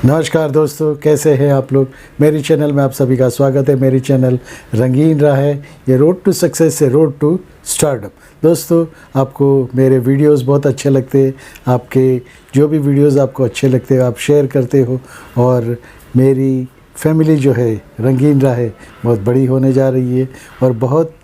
नमस्कार दोस्तों, कैसे हैं आप लोग। मेरी चैनल में आप सभी का स्वागत है। मेरी चैनल रंगीन राह है। ये रोड टू सक्सेस से रोड टू स्टारडम। दोस्तों, आपको मेरे वीडियोस बहुत अच्छे लगते हैं। आपके जो भी वीडियोस आपको अच्छे लगते हैं आप शेयर करते हो, और मेरी फैमिली जो है रंगीन राह है बहुत बड़ी होने जा रही है। और बहुत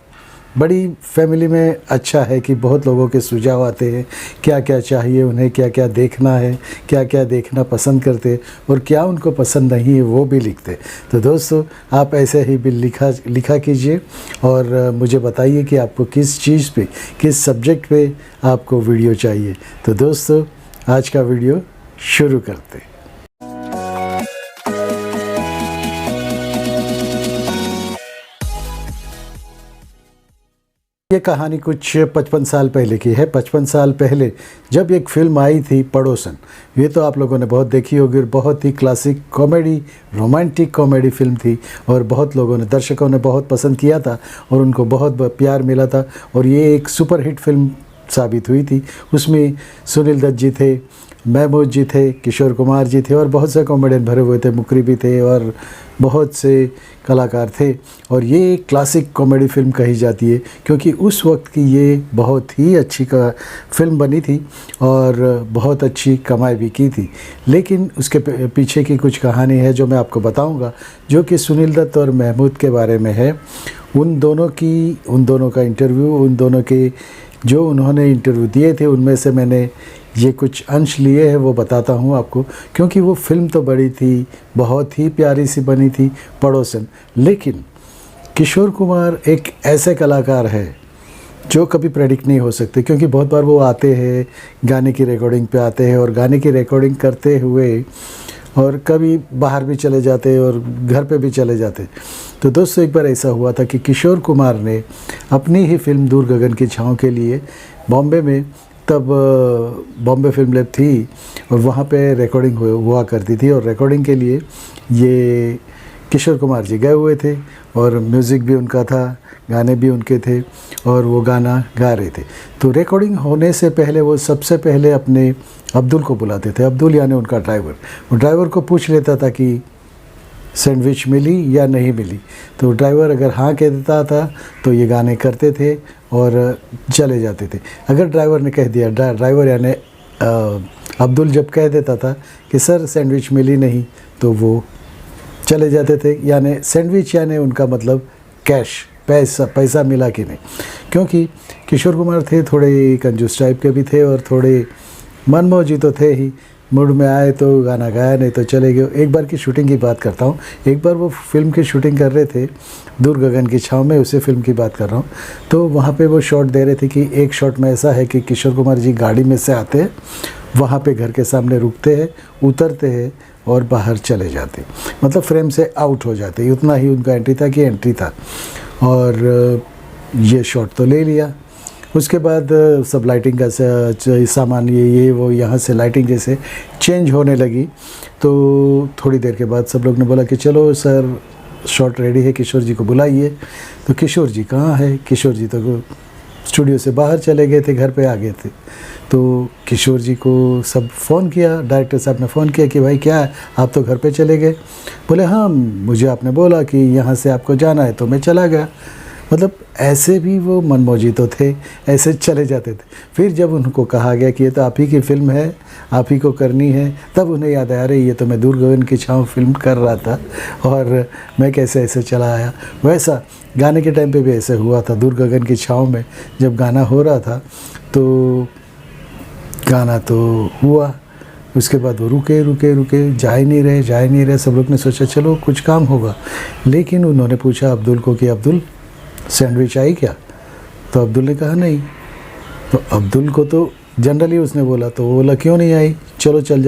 बड़ी फैमिली में अच्छा है कि बहुत लोगों के सुझाव आते हैं, क्या क्या चाहिए उन्हें, क्या क्या देखना है, क्या क्या देखना पसंद करते और क्या उनको पसंद नहीं है वो भी लिखते। तो दोस्तों, आप ऐसे ही भी लिखा कीजिए और मुझे बताइए कि आपको किस चीज़ पे, किस सब्जेक्ट पे आपको वीडियो चाहिए। तो दोस्तों, आज का वीडियो शुरू करते हैं। ये कहानी कुछ 55 साल पहले की है। 55 साल पहले जब एक फ़िल्म आई थी पड़ोसन, ये तो आप लोगों ने बहुत देखी होगी। बहुत ही classic comedy, romantic comedy film थी और बहुत लोगों ने, दर्शकों ने बहुत पसंद किया था और उनको बहुत प्यार मिला था और ये एक सुपरहिट फ़िल्म साबित हुई थी। उसमें सुनील दत्त जी थे, महमूद जी थे, किशोर कुमार जी थे और बहुत से कॉमेडियन भरे हुए थे, मुकरी भी थे और बहुत से कलाकार थे। और ये एक क्लासिक कॉमेडी फ़िल्म कही जाती है क्योंकि उस वक्त की ये बहुत ही अच्छी फ़िल्म बनी थी और बहुत अच्छी कमाई भी की थी। लेकिन उसके पीछे की कुछ कहानी है जो मैं आपको बताऊंगा, जो कि सुनील दत्त और महमूद के बारे में है। उन दोनों का इंटरव्यू, उन दोनों के जो उन्होंने इंटरव्यू दिए थे, उनमें से मैंने ये कुछ अंश लिए हैं, वो बताता हूँ आपको। क्योंकि वो फ़िल्म तो बड़ी थी, बहुत ही प्यारी सी बनी थी पड़ोसन। लेकिन किशोर कुमार एक ऐसे कलाकार है जो कभी प्रेडिक्ट नहीं हो सकते, क्योंकि बहुत बार वो आते हैं, गाने की रिकॉर्डिंग पे आते हैं और गाने की रिकॉर्डिंग करते हुए और कभी बाहर भी चले जाते और घर पे भी चले जाते। तो दोस्तों, एक बार ऐसा हुआ था कि किशोर कुमार ने अपनी ही फिल्म दूर गगन की छाँव के लिए बॉम्बे में, तब बॉम्बे फिल्म लैब थी और वहाँ पे रिकॉर्डिंग हुआ करती थी, और रिकॉर्डिंग के लिए ये किशोर कुमार जी गए हुए थे और म्यूज़िक भी उनका था, गाने भी उनके थे और वो गाना गा रहे थे। तो रिकॉर्डिंग होने से पहले वो सबसे पहले अपने अब्दुल को बुलाते थे। अब्दुल यानी उनका ड्राइवर। वो ड्राइवर को पूछ लेता था कि सैंडविच मिली या नहीं मिली। तो ड्राइवर अगर हाँ कह देता था तो ये गाने करते थे और चले जाते थे। अगर ड्राइवर ने कह दिया, ड्राइवर यानी अब्दुल जब कह देता था कि सर सैंडविच मिली नहीं, तो वो चले जाते थे। यानी सैंडविच यानी उनका मतलब कैश, पैसा मिला कि नहीं। क्योंकि किशोर कुमार थे थोड़े कंजूस टाइप के भी थे और थोड़े मनमौजी तो थे ही। मूड में आए तो गाना गाया, नहीं तो चले गए। एक बार की शूटिंग की बात करता हूँ। एक बार वो फिल्म की शूटिंग कर रहे थे दूर गगन की छाँव में, उसी फिल्म की बात कर रहा हूँ। तो वहाँ पे वो शॉट दे रहे थे कि एक शॉट में ऐसा है कि किशोर कुमार जी गाड़ी में से आते हैं, वहाँ पे घर के सामने रुकते हैं, उतरते हैं और बाहर चले जाते, मतलब फ्रेम से आउट हो जाते। उतना ही उनका एंट्री था कि एंट्री था। और ये शॉट तो ले लिया। उसके बाद सब लाइटिंग का सामान, ये वो यहाँ से लाइटिंग जैसे चेंज होने लगी। तो थोड़ी देर के बाद सब लोग ने बोला कि चलो सर, शॉट रेडी है, किशोर जी को बुलाइए। तो किशोर जी कहाँ है? किशोर जी तो स्टूडियो से बाहर चले गए थे, घर पे आ गए थे। तो किशोर जी को सब फ़ोन किया, डायरेक्टर साहब ने फ़ोन किया कि भाई क्या है, आप तो घर पे चले गए। बोले हाँ, मुझे आपने बोला कि यहाँ से आपको जाना है तो मैं चला गया। मतलब ऐसे भी वो मनमौजी तो थे, ऐसे चले जाते थे। फिर जब उनको कहा गया कि ये तो आप ही की फ़िल्म है, आप ही को करनी है, तब उन्हें याद आया, अरे ये तो मैं दूर गगन की छाँव फिल्म कर रहा था और मैं कैसे ऐसे चला आया। वैसा गाने के टाइम पे भी ऐसे हुआ था। दूर गगन की छाँव में जब गाना हो रहा था तो गाना तो हुआ, उसके बाद वो रुके, जा ही नहीं रहे। सब लोग ने सोचा चलो कुछ काम होगा। लेकिन उन्होंने पूछा अब्दुल को कि अब्दुल, सैंडविच आई क्या? तो अब्दुल ने कहा नहीं। तो अब्दुल को तो जनरली उसने बोला, तो वो बोला क्यों नहीं आई, चलो चले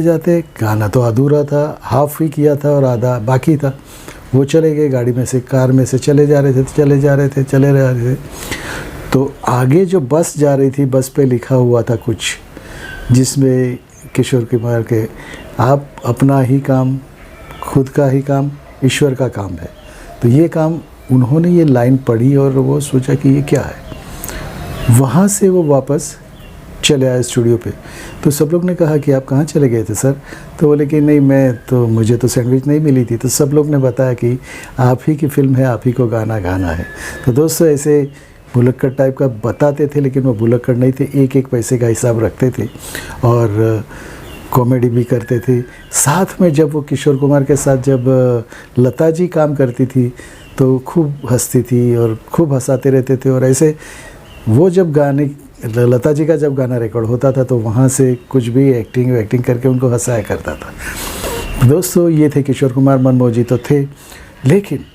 जाते। गाना तो अधूरा था, हाफ ही किया था और आधा बाकी था। वो चले गए, गाड़ी में से, कार में से चले जा रहे थे। तो आगे जो बस जा रही थी, बस पे लिखा हुआ था कुछ, जिसमें किशोर कुमार के, आप अपना ही काम, खुद का ही काम, ईश्वर का काम है। तो ये काम, उन्होंने ये लाइन पढ़ी और वो सोचा कि ये क्या है। वहाँ से वो वापस चले आए स्टूडियो पे। तो सब लोग ने कहा कि आप कहाँ चले गए थे सर? तो बोले कि नहीं मुझे तो सैंडविच नहीं मिली थी। तो सब लोग ने बताया कि आप ही की फ़िल्म है, आप ही को गाना गाना है। तो दोस्तों ऐसे भुलक्कड़ टाइप का बताते थे, लेकिन वो भुलक्कड़ नहीं थे, एक एक पैसे का हिसाब रखते थे और कॉमेडी भी करते थे। साथ में जब वो किशोर कुमार के साथ जब लता जी काम करती थी तो खूब हंसती थी और खूब हंसाते रहते थे। और ऐसे वो जब गाने, लता जी का जब गाना रिकॉर्ड होता था तो वहाँ से कुछ भी एक्टिंग करके उनको हंसाया करता था। दोस्तों ये थे किशोर कुमार। मनमोहन जी तो थे, लेकिन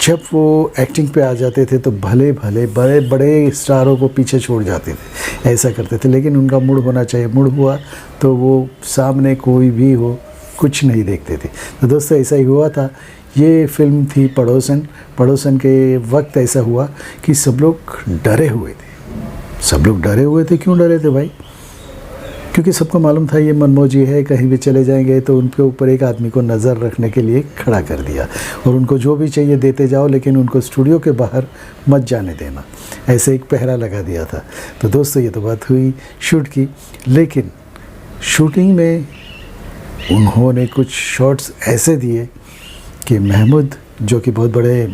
जब वो एक्टिंग पे आ जाते थे तो भले भले बड़े बड़े स्टारों को पीछे छोड़ जाते थे, ऐसा करते थे। लेकिन उनका मूड होना चाहिए, मूड हुआ तो वो सामने कोई भी हो कुछ नहीं देखते थे। तो दोस्तों ऐसा ही हुआ था। ये फिल्म थी पड़ोसन। पड़ोसन के वक्त ऐसा हुआ कि सब लोग डरे हुए थे। सब लोग डरे हुए थे। क्यों डरे थे भाई? क्योंकि सबको मालूम था ये मनमोहन जी है, कहीं भी चले जाएंगे तो उनके ऊपर एक आदमी को नज़र रखने के लिए खड़ा कर दिया और उनको जो भी चाहिए देते जाओ, लेकिन उनको स्टूडियो के बाहर मत जाने देना, ऐसे एक पहरा लगा दिया था। तो दोस्तों ये तो बात हुई शूट की, लेकिन शूटिंग में उन्होंने कुछ शॉट्स ऐसे दिए कि महमूद, जो कि बहुत बड़े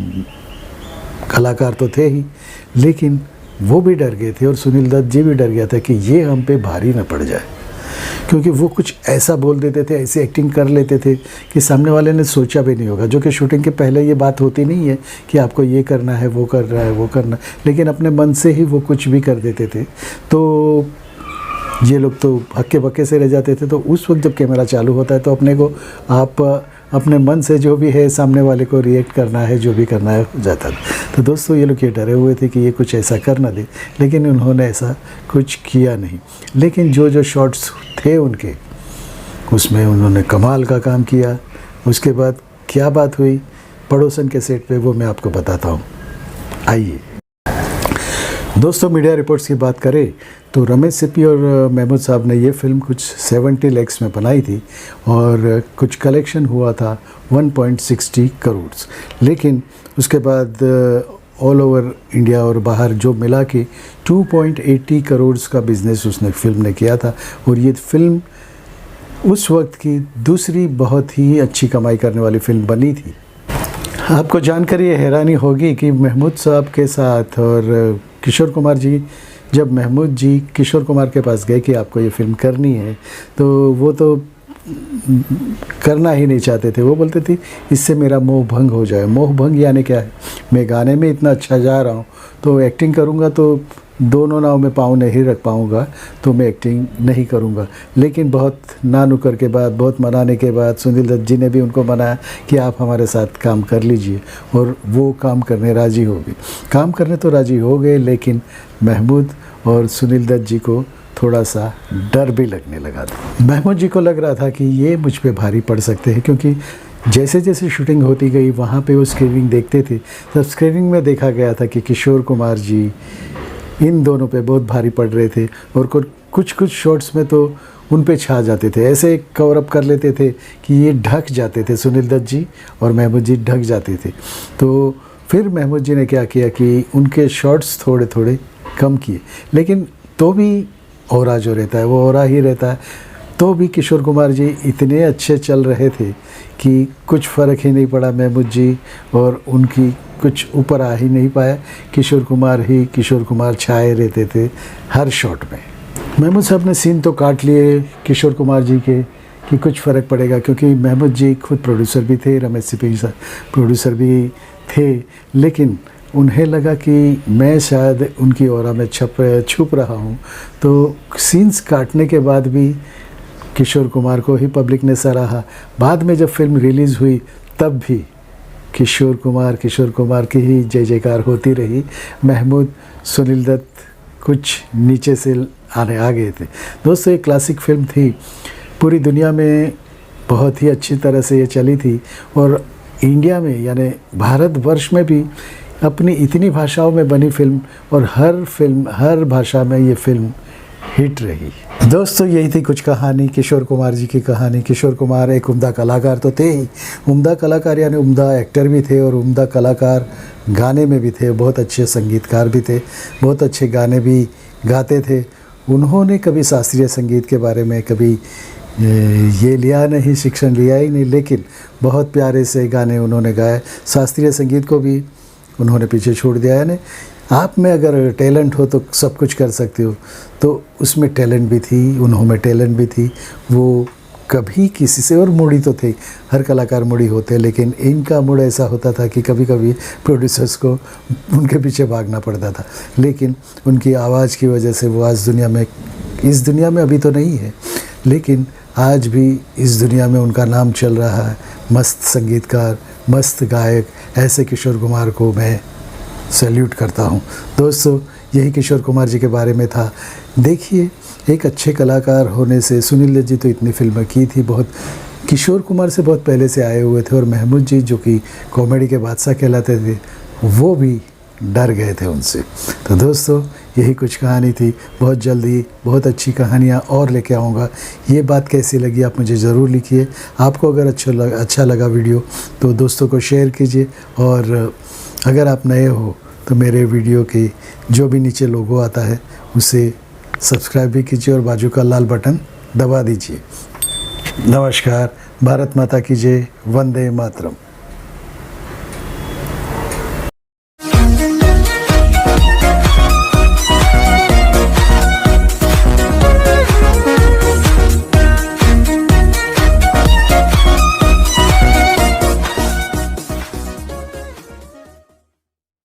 कलाकार तो थे ही, लेकिन वो भी डर गए थे और सुनील दत्त जी भी डर गया था कि ये हम पे भारी न पड़ जाए, क्योंकि वो कुछ ऐसा बोल देते थे, ऐसी एक्टिंग कर लेते थे कि सामने वाले ने सोचा भी नहीं होगा। जो कि शूटिंग के पहले ये बात होती नहीं है कि आपको ये करना है, वो कर रहा है, वो करना, लेकिन अपने मन से ही वो कुछ भी कर देते थे। तो ये लोग तो हक्के बक्के से रह जाते थे। तो उस वक्त जब कैमरा चालू होता है तो अपने को आप अपने मन से जो भी है सामने वाले को रिएक्ट करना है, जो भी करना है हो जाता था। तो दोस्तों ये लोग ये डरे हुए थे कि ये कुछ ऐसा कर ना दे, लेकिन उन्होंने ऐसा कुछ किया नहीं। लेकिन जो जो शॉट्स थे उनके, उसमें उन्होंने कमाल का काम किया। उसके बाद क्या बात हुई पड़ोसन के सेट पे, वो मैं आपको बताता हूँ। आइए दोस्तों, मीडिया रिपोर्ट्स की बात करें तो रमेश सिप्पी और महमूद साहब ने ये फ़िल्म कुछ 70 लैक्स में बनाई थी और कुछ कलेक्शन हुआ था 1.60 करोड़। लेकिन उसके बाद ऑल ओवर इंडिया और बाहर जो मिला के 2.80 करोड़ का बिज़नेस उसने फ़िल्म ने किया था। और ये फ़िल्म उस वक्त की दूसरी बहुत ही अच्छी कमाई करने वाली फ़िल्म बनी थी। आपको जानकर ये हैरानी होगी कि महमूद साहब के साथ और किशोर कुमार जी, जब महमूद जी किशोर कुमार के पास गए कि आपको ये फ़िल्म करनी है, तो वो तो करना ही नहीं चाहते थे। वो बोलते थे इससे मेरा मोह भंग हो जाए। मोह भंग यानी क्या है? मैं गाने में इतना अच्छा जा रहा हूँ तो एक्टिंग करूँगा तो दोनों नाव में पाँव नहीं रख पाऊँगा, तो मैं एक्टिंग नहीं करूँगा। लेकिन बहुत ना नुकर के बाद, बहुत मनाने के बाद सुनील दत्त जी ने भी उनको मनाया कि आप हमारे साथ काम कर लीजिए, और वो काम करने राज़ी हो गए। काम करने तो राज़ी हो गए, लेकिन महमूद और सुनील दत्त जी को थोड़ा सा डर भी लगने लगा था। महमूद जी को लग रहा था कि ये मुझ पे भारी पड़ सकते हैं, क्योंकि जैसे जैसे शूटिंग होती गई वहाँ पे वो स्क्रीनिंग देखते थे। तब स्क्रीनिंग में देखा गया था कि किशोर कुमार जी इन दोनों पे बहुत भारी पड़ रहे थे, और कुछ कुछ शॉट्स में तो उन पे छा जाते थे, ऐसे कवर अप कर लेते थे कि ये ढक जाते थे, सुनील दत्त जी और महमूद जी ढक जाते थे। तो फिर महमूद जी ने क्या किया कि उनके शॉट्स थोड़े थोड़े कम किए, लेकिन तो भी ऑरा जो रहता है वो ऑरा ही रहता है। तो भी किशोर कुमार जी इतने अच्छे चल रहे थे कि कुछ फ़र्क ही नहीं पड़ा। महमूद जी और उनकी कुछ ऊपर आ ही नहीं पाया। किशोर कुमार छाए रहते थे हर शॉट में। महमूद साहब ने सीन तो काट लिए किशोर कुमार जी के कि कुछ फ़र्क पड़ेगा, क्योंकि महमूद जी खुद प्रोड्यूसर भी थे, रमेश सिप्पी प्रोड्यूसर भी थे। लेकिन उन्हें लगा कि मैं शायद उनकी ऑरा में छुप रहा हूँ, तो सीन्स काटने के बाद भी किशोर कुमार को ही पब्लिक ने सराहा। बाद में जब फिल्म रिलीज़ हुई तब भी किशोर कुमार की ही जय जयकार होती रही। महमूद, सुनील दत्त कुछ नीचे से आने आ गए थे। दोस्तों एक क्लासिक फिल्म थी, पूरी दुनिया में बहुत ही अच्छी तरह से ये चली थी, और इंडिया में यानी भारतवर्ष में भी अपनी इतनी भाषाओं में बनी फिल्म, और हर भाषा में ये फिल्म हिट रही। दोस्तों यही थी कुछ कहानी किशोर कुमार जी की कहानी। किशोर कुमार एक उम्दा कलाकार तो थे ही, उम्दा कलाकार यानी उम्दा एक्टर भी थे, और उम्दा कलाकार गाने में भी थे, बहुत अच्छे संगीतकार भी थे, बहुत अच्छे गाने भी गाते थे, उन्होंने कभी शास्त्रीय संगीत के बारे में कभी ये लिया नहीं, शिक्षण लिया ही नहीं, लेकिन बहुत प्यारे से गाने उन्होंने गाए। शास्त्रीय संगीत को भी उन्होंने पीछे छोड़ दिया। यानी आप में अगर टैलेंट हो तो सब कुछ कर सकते हो, तो उसमें टैलेंट भी थी, उन्होंने टैलेंट भी थी। वो कभी किसी से, और मुड़ी तो थे, हर कलाकार मुड़ी होते, लेकिन इनका मूड ऐसा होता था कि कभी कभी प्रोड्यूसर्स को उनके पीछे भागना पड़ता था। लेकिन उनकी आवाज़ की वजह से वो आज दुनिया में, इस दुनिया में अभी तो नहीं है, लेकिन आज भी इस दुनिया में उनका नाम चल रहा है। मस्त संगीतकार, मस्त गायक, ऐसे किशोर कुमार को मैं सैल्यूट करता हूँ। दोस्तों, यही किशोर कुमार जी के बारे में था। देखिए, एक अच्छे कलाकार होने से, सुनील दत्त जी तो इतनी फिल्में की थी, बहुत किशोर कुमार से बहुत पहले से आए हुए थे, और महमूद जी जो कि कॉमेडी के बादशाह कहलाते थे, वो भी डर गए थे उनसे। तो दोस्तों, यही कुछ कहानी थी। बहुत जल्दी बहुत अच्छी कहानियाँ और लेके आऊँगा। ये बात कैसी लगी आप मुझे ज़रूर लिखिए। आपको अगर अच्छा लगा वीडियो तो दोस्तों को शेयर कीजिए, और अगर आप नए हो तो मेरे वीडियो के जो भी नीचे लोगो आता है उसे सब्सक्राइब भी कीजिए और बाजू का लाल बटन दबा दीजिए। नमस्कार। भारत माता की जय। वंदे मातरम।